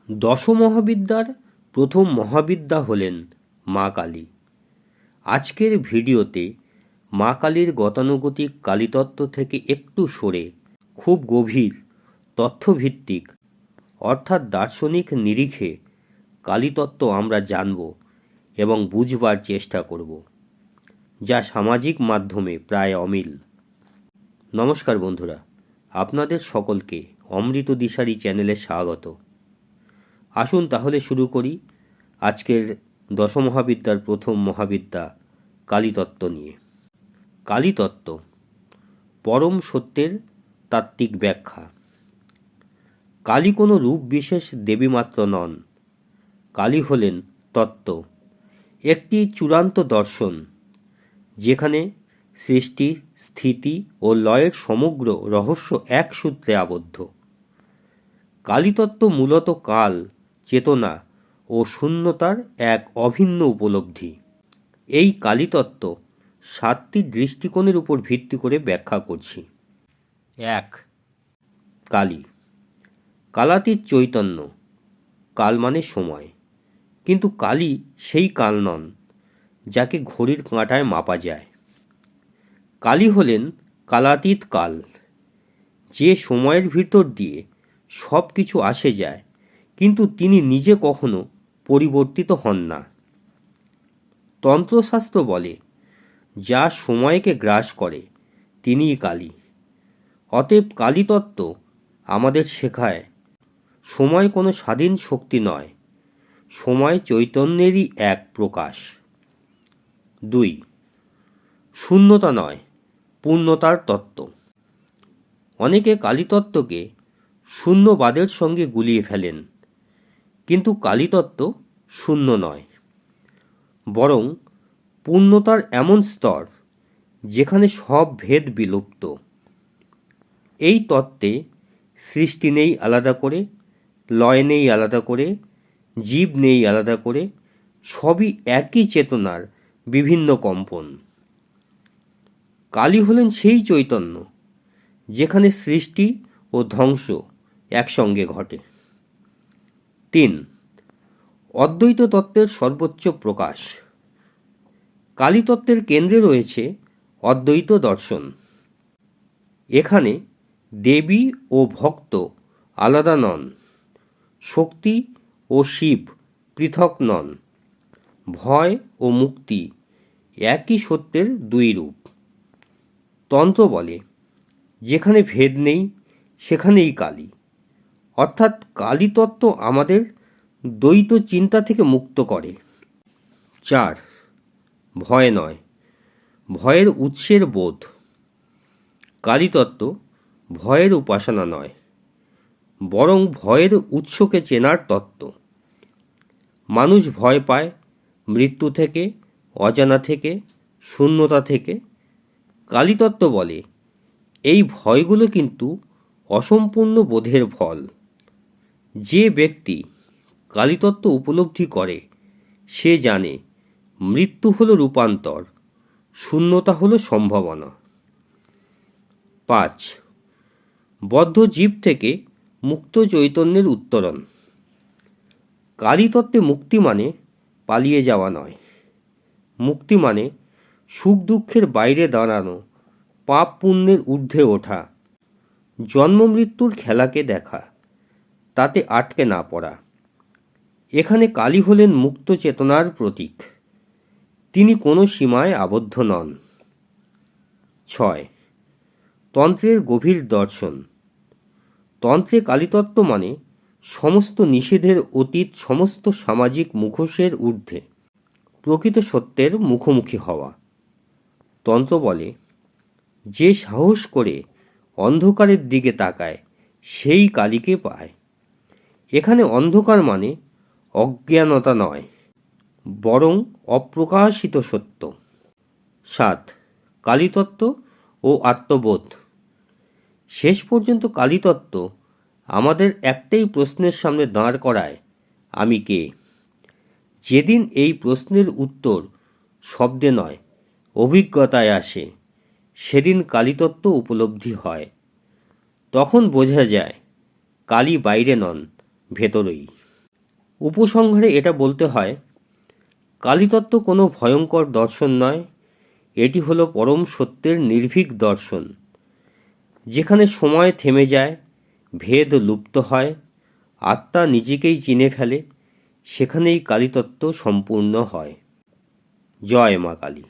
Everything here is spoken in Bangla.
দশ মহাবিদ্যার প্রথম মহাবিদ্যা হলেন মা কালী। আজকের ভিডিওতে মা কালীর গতানুগতিক কালীতত্ত্ব থেকে একটু সরে খুব গভীর তথ্যভিত্তিক অর্থাৎ দার্শনিক নিরিখে কালীতত্ত্ব আমরা জানব এবং বুঝবার চেষ্টা করব, যা সামাজিক মাধ্যমে প্রায় অমিল। নমস্কার বন্ধুরা, আপনাদের সকলকে অমৃত দিশারি চ্যানেলে স্বাগত। আসুন তাহলে শুরু করি আজকের দশমহাবিদ্যার প্রথম মহাবিদ্যা কালীতত্ত্ব নিয়ে। কালীতত্ত্ব পরম সত্যের তাত্ত্বিক ব্যাখ্যা। কালী কোনো রূপ বিশেষ দেবীমাত্র নন। কালী হলেন তত্ত্ব, একটি চূড়ান্ত দর্শন, যেখানে সৃষ্টি, স্থিতি ও লয়ের সমগ্র রহস্য এক সূত্রে আবদ্ধ। কালীতত্ত্ব মূলত কাল, চেতনা ও শূন্যতার এক অভিন্ন উপলব্ধি। এই কালীতত্ত্ব 7টি দৃষ্টিকোণের উপর ভিত্তি করে ব্যাখ্যা করছি। 1. কালী কালাতীত চৈতন্য। কাল মানে সময়, কিন্তু কালী সেই কাল নন যাকে ঘড়ির কাঁটায় মাপা যায়। কালী হলেন কালাতীত কাল, যে সময়ের ভিতর দিয়ে সব কিছু আসে যায়, কিন্তু তিনি নিজে কখনো পরিবর্তিত হন না। তন্ত্রশাস্ত্র বলে, যা সময়কে গ্রাস করে তিনিই কালী। অতএব কালীতত্ত্ব আমাদের শেখায়, সময় কোনো স্বাধীন শক্তি নয়, সময় চৈতন্যেরই এক প্রকাশ। 2. শূন্যতা নয়, পূর্ণতার তত্ত্ব। অনেকে কালীতত্ত্বকে শূন্যবাদের সঙ্গে গুলিয়ে ফেলেন, কিন্তু কালীতত্ত্ব শূন্য নয়, বরং পূর্ণতার এমন স্তর যেখানে সব ভেদ বিলুপ্ত। এই তত্ত্বে সৃষ্টি নেই আলাদা করে, লয় নেই আলাদা করে, জীব নেই আলাদা করে, সবই একই চেতনার বিভিন্ন কম্পন। কালী হলেন সেই চৈতন্য যেখানে সৃষ্টি ও ধ্বংস একসঙ্গে ঘটে। 3. অদ্বৈত তত্ত্বের সর্বোচ্চ প্রকাশ। কালীতত্ত্বের কেন্দ্রে রয়েছে অদ্বৈত দর্শন। এখানে দেবী ও ভক্ত আলাদা নন, শক্তি ও শিব পৃথক নন, ভয় ও মুক্তি একই সত্যের দুই রূপ। তন্ত্র বলে, যেখানে ভেদ নেই সেখানেই কালী, অর্থাৎ কালীতত্ত্ব আমাদের দ্বৈত চিন্তা থেকে মুক্ত করে। 4. ভয় নয়, ভয়ের উৎসের বোধ। কালীতত্ত্ব ভয়ের উপাসনা নয়, বরং ভয়ের উৎসকে চেনার তত্ত্ব। মানুষ ভয় পায় মৃত্যু থেকে, অজানা থেকে, শূন্যতা থেকে। কালীতত্ত্ব বলে, এই ভয়গুলো কিন্তু অসম্পূর্ণ বোধের ফল। যে ব্যক্তি কালীতত্ত্ব উপলব্ধি করে সে জানে মৃত্যু হলো রূপান্তর, শূন্যতা হলো সম্ভাবনা। 5. বদ্ধ জীব থেকে মুক্ত চৈতন্যের উত্তরণ। কালীতত্ত্বে মুক্তি মানে পালিয়ে যাওয়া নয়, মুক্তি মানে সুখ দুঃখের বাইরে দাঁড়ানো, পাপ পুণ্যের ঊর্ধ্বে ওঠা, জন্ম মৃত্যুর খেলাকে দেখা, তাতে আটকে না পড়া। এখানে কালী হলেন মুক্ত চেতনার প্রতীক, তিনি কোনো সীমায় আবদ্ধ নন। 6. তন্ত্রের গভীর দর্শন। তন্ত্রে কালীতত্ত্ব মানে সমস্ত নিষেধের অতীত, সমস্ত সামাজিক মুখোশের ঊর্ধ্বে প্রকৃত সত্যের মুখোমুখি হওয়া। তন্ত্র বলে, যে সাহস করে অন্ধকারের দিকে তাকায় সেই কালীকে পায়। এখানে অন্ধকার মানে অজ্ঞানতা নয়, বরং অপ্রকাশিত সত্য। 7. কালীতত্ত্ব ও আত্মবোধ। শেষ পর্যন্ত কালীতত্ত্ব আমাদের একটাই প্রশ্নের সামনে দাঁড় করায়, আমি কে? যেদিন এই প্রশ্নের উত্তর শব্দে নয় অভিজ্ঞতায় আসে, সেদিন কালীতত্ত্ব উপলব্ধি হয়। তখন বোঝা যায় কালী বাইরে নন, ভেতরেই। উপসংহারে এটা বলতে হয়, কালীতত্ত্ব কোনো ভয়ঙ্কর দর্শন নয়, এটি হলো পরম সত্যের নির্ভীক দর্শন। যেখানে সময় থেমে যায়, ভেদ লুপ্ত হয়, আত্মা নিজেকেই চিনে ফেলে, সেখানেই কালীতত্ত্ব সম্পূর্ণ হয়। জয় মা কালী।